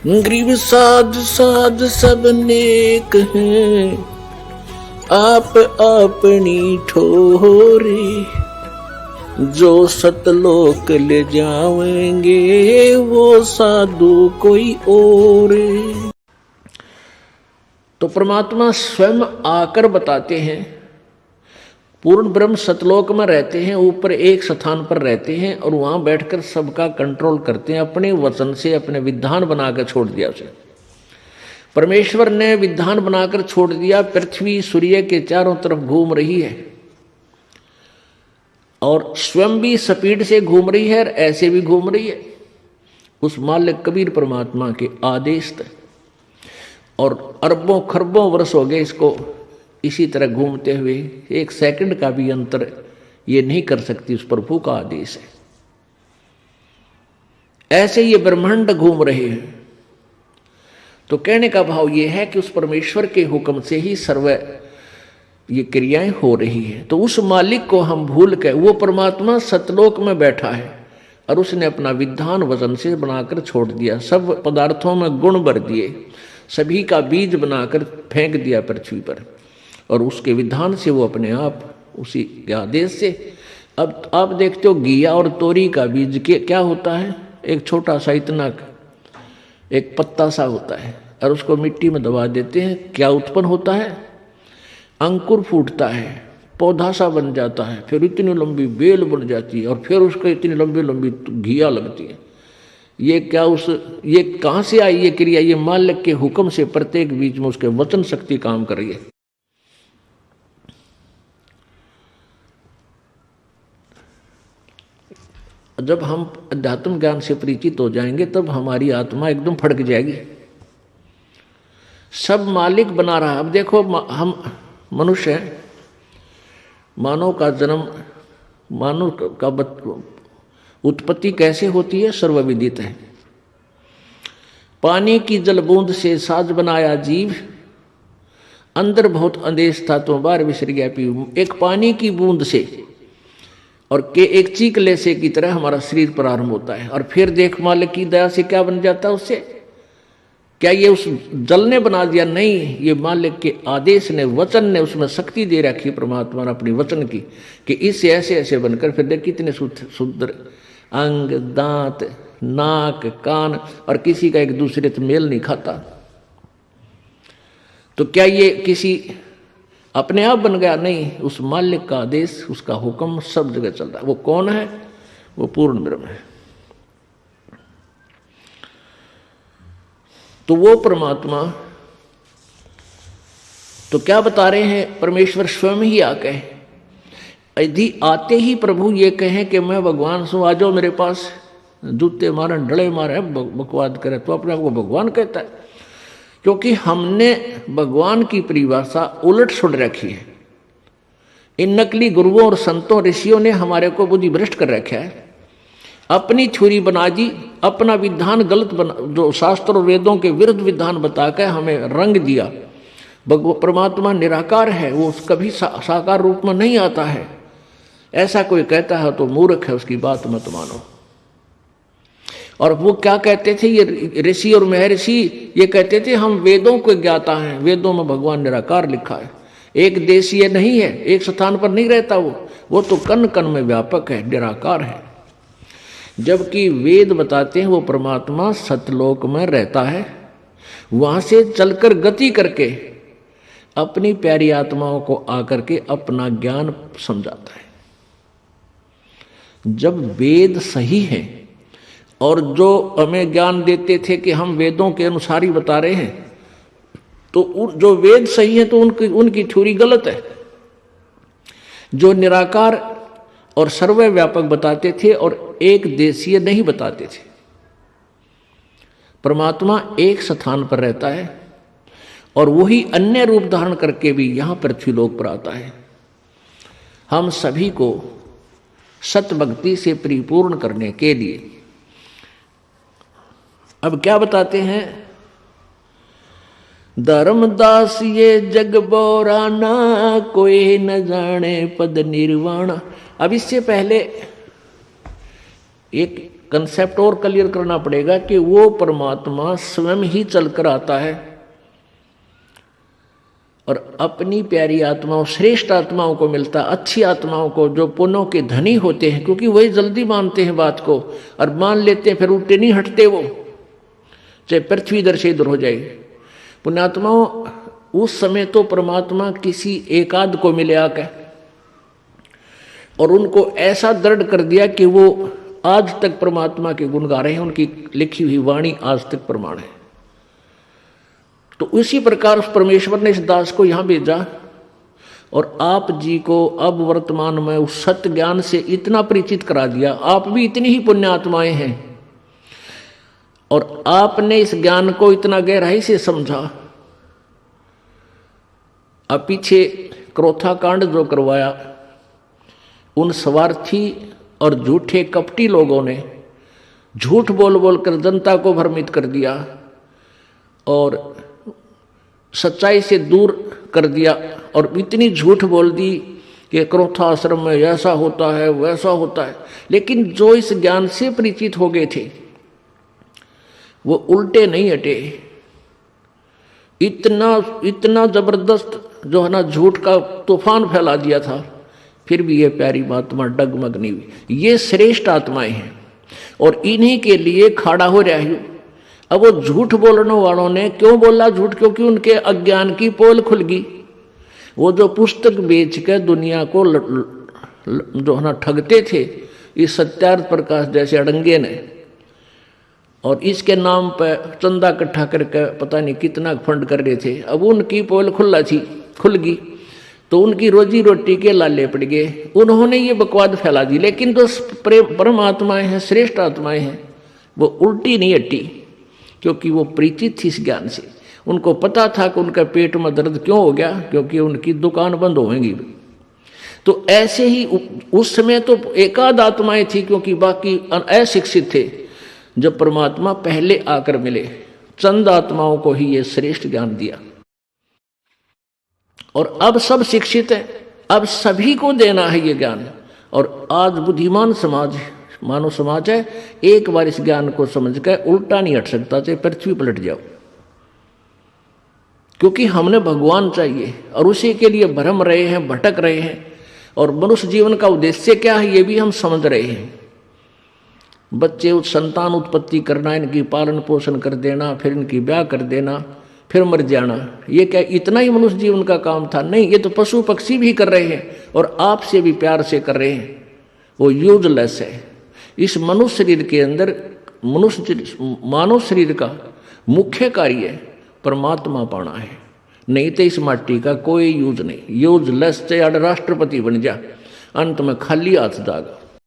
Grieve साध साध सब नेक हैं, आप अपनी ठोरी। जो सतलोक ले जाएंगे वो साधु कोई और। तो परमात्मा स्वयं आकर बताते हैं, पूर्ण ब्रह्म सतलोक में रहते हैं, ऊपर एक स्थान पर रहते हैं और वहां बैठकर सबका कंट्रोल करते हैं। अपने वचन से अपने विधान बनाकर छोड़ दिया उसे। परमेश्वर ने विधान बनाकर छोड़ दिया। पृथ्वी सूर्य के चारों तरफ घूम रही है और स्वयं भी स्पीड से घूम रही है और ऐसे भी घूम रही है उस मालिक कबीर परमात्मा के आदेश तक। और अरबों खरबों वर्ष हो गए इसको इसी तरह घूमते हुए। एक सेकंड का भी अंतर ये नहीं कर सकती, उस प्रभु का आदेश है। ऐसे ये ब्रह्मांड घूम रहे हैं। तो कहने का भाव ये है कि उस परमेश्वर के हुक्म से ही सर्व ये क्रियाएं हो रही है। तो उस मालिक को हम भूल के, वो परमात्मा सतलोक में बैठा है और उसने अपना विधान वचन से बनाकर छोड़ दिया। सब पदार्थों में गुण भर दिए, सभी का बीज बनाकर फेंक दिया पृथ्वी पर और उसके विधान से वो अपने आप उसी के आदेश से। अब आप देखते हो घिया और तोरी का बीज के क्या होता है, एक छोटा सा इतना एक पत्ता सा होता है और उसको मिट्टी में दबा देते हैं। क्या उत्पन्न होता है, अंकुर फूटता है, पौधा सा बन जाता है, फिर इतनी लंबी बेल बन जाती है और फिर उसको इतनी लंबी लंबी घिया लगती है। ये क्या ये कहाँ से आई ये क्रिया? ये मालिक के हुक्म से प्रत्येक बीज में उसके वचन शक्ति काम कर रही है। जब हम अध्यात्म ज्ञान से परिचित हो जाएंगे तब हमारी आत्मा एकदम फड़क जाएगी। सब मालिक बना रहा। अब देखो हम मनुष्य हैं, मानव का जन्म, मानव का उत्पत्ति कैसे होती है सर्वविदित है। पानी की जल बूंद से साज बनाया जीव, अंदर बहुत अंदेश था तो बाहर विसर गया पीऊ। एक पानी की बूंद से और के एक चीकले से की तरह हमारा शरीर प्रारंभ होता है और फिर देख मालिक की दया से क्या बन जाता है उससे। क्या ये उस जल ने बना दिया? नहीं, ये मालिक के आदेश ने, वचन ने उसमें शक्ति दे रखी परमात्मा ने अपनी वचन की कि इससे ऐसे ऐसे बनकर फिर देख कितने सुंदर अंग, दांत, नाक, कान और किसी का एक दूसरे से मेल नहीं खाता। तो क्या ये किसी अपने आप बन गया? नहीं, उस मालिक का आदेश, उसका हुक्म सब जगह चल रहा है। वो कौन है? वो पूर्ण ब्रह्म है। तो वो परमात्मा तो क्या बता रहे हैं? परमेश्वर स्वयं ही आके, यदि आते ही प्रभु ये कहें कि मैं भगवान सो, आ जाओ मेरे पास, जूते मारे डले मारे बकवाद करे, तो अपने आप को भगवान कहता है। क्योंकि हमने भगवान की परिभाषा उलट सुन रखी है। इन नकली गुरुओं और संतों ऋषियों ने हमारे को बुद्धि भ्रष्ट कर रखा है। अपनी थ्योरी बना दी, अपना विधान गलत बना, जो शास्त्र और वेदों के विरुद्ध विधान बताकर हमें रंग दिया। परमात्मा निराकार है, वो कभी साकार रूप में नहीं आता है। ऐसा कोई कहता है तो मूर्ख है, उसकी बात मत मानो। और वो क्या कहते थे, ये ऋषि और महर्षि ये कहते थे हम वेदों को ज्ञाता हैं, वेदों में भगवान निराकार लिखा है, एक देशीय नहीं है, एक स्थान पर नहीं रहता वो तो कण कण में व्यापक है, निराकार है। जबकि वेद बताते हैं वो परमात्मा सतलोक में रहता है, वहां से चलकर गति करके अपनी प्यारी आत्माओं को आकर के अपना ज्ञान समझाता है। जब वेद सही है और जो हमें ज्ञान देते थे कि हम वेदों के अनुसार ही बता रहे हैं, तो जो वेद सही है तो उनकी थ्योरी गलत है। जो निराकार और सर्वव्यापक बताते थे और एक देशीय नहीं बताते थे। परमात्मा एक स्थान पर रहता है और वही अन्य रूप धारण करके भी यहां पृथ्वीलोक पर आता है। हम सभी को सत भक्ति से परिपूर्ण करने के लिए अब क्या बताते हैं? धर्मदास ये जग बोराना, कोई न जाने पद निर्वाणा। अब इससे पहले एक कंसेप्ट और क्लियर करना पड़ेगा कि वो परमात्मा स्वयं ही चलकर आता है और अपनी प्यारी आत्माओं, श्रेष्ठ आत्माओं को मिलता, अच्छी आत्माओं को, जो पुण्यों के धनी होते हैं, क्योंकि वही जल्दी मानते हैं बात को और मान लेते हैं, फिर उल्टे नहीं हटते वो, चाहे पृथ्वी इधर से इधर हो जाए। पुण्यात्माओं, उस समय तो परमात्मा किसी एकाध को मिले आकर और उनको ऐसा दृढ़ कर दिया कि वो आज तक परमात्मा के गुण गा रहे हैं, उनकी लिखी हुई वाणी आज तक प्रमाण है। तो उसी प्रकार उस परमेश्वर ने इस दास को यहां भेजा और आप जी को अब वर्तमान में उस सत्य ज्ञान से इतना परिचित करा दिया। आप भी इतनी ही पुण्य आत्माएं हैं और आपने इस ज्ञान को इतना गहराई से समझा। अब पीछे क्रोथा कांड जो करवाया, उन स्वार्थी और झूठे कपटी लोगों ने झूठ बोल बोल कर जनता को भ्रमित कर दिया और सच्चाई से दूर कर दिया और इतनी झूठ बोल दी कि क्रोथा आश्रम में ऐसा होता है वैसा होता है। लेकिन जो इस ज्ञान से परिचित हो गए थे वो उल्टे नहीं हटे। इतना जबरदस्त जो है ना झूठ का तूफान फैला दिया था, फिर भी ये प्यारी आत्मा डगमग नहीं हुई। ये श्रेष्ठ आत्माएं हैं और इन्हीं के लिए खड़ा हो रहा हूं। अब वो झूठ बोलने वालों ने क्यों बोला झूठ? क्योंकि उनके अज्ञान की पोल खुल गई। वो जो पुस्तक बेच के दुनिया को जो है ना ठगते थे, इस सत्यार्थ प्रकाश जैसे अड़ंगे ने, और इसके नाम पर चंदा इकट्ठा करके पता नहीं कितना फंड कर रहे थे। अब उनकी पोल खुल गई तो उनकी रोजी रोटी के लाले पड़ गए। उन्होंने ये बकवाद फैला दी। लेकिन जो परमात्माएं हैं, श्रेष्ठ आत्माएं हैं, वो उल्टी नहीं हटी, क्योंकि वो परिचित थी इस ज्ञान से। उनको पता था कि उनका पेट में दर्द क्यों हो गया, क्योंकि उनकी दुकान बंद होगी। तो ऐसे ही उस समय तो एकाध आत्माएं थी, क्योंकि बाकी अशिक्षित थे। जब परमात्मा पहले आकर मिले, चंद आत्माओं को ही ये श्रेष्ठ ज्ञान दिया और अब सब शिक्षित है, अब सभी को देना है ये ज्ञान। और आज बुद्धिमान समाज, मानव समाज है, एक बार इस ज्ञान को समझ कर उल्टा नहीं हट सकता, चाहे पृथ्वी पलट जाओ, क्योंकि हमने भगवान चाहिए और उसी के लिए भ्रम रहे हैं, भटक रहे हैं। और मनुष्य जीवन का उद्देश्य क्या है ये भी हम समझ रहे हैं। बच्चे संतान उत्पत्ति करना, इनकी पालन पोषण कर देना, फिर इनकी ब्याह कर देना, फिर मर जाना, ये क्या इतना ही मनुष्य जीवन का काम था? नहीं, ये तो पशु पक्षी भी कर रहे हैं और आपसे भी प्यार से कर रहे हैं। वो यूजलेस है। इस मनुष्य शरीर के अंदर मानव शरीर का मुख्य कार्य परमात्मा पाना है, नहीं तो इस माटी का कोई यूज नहीं। यूजलेस, चाहे राष्ट्रपति बन जा, अंत में खाली हाथ जागा।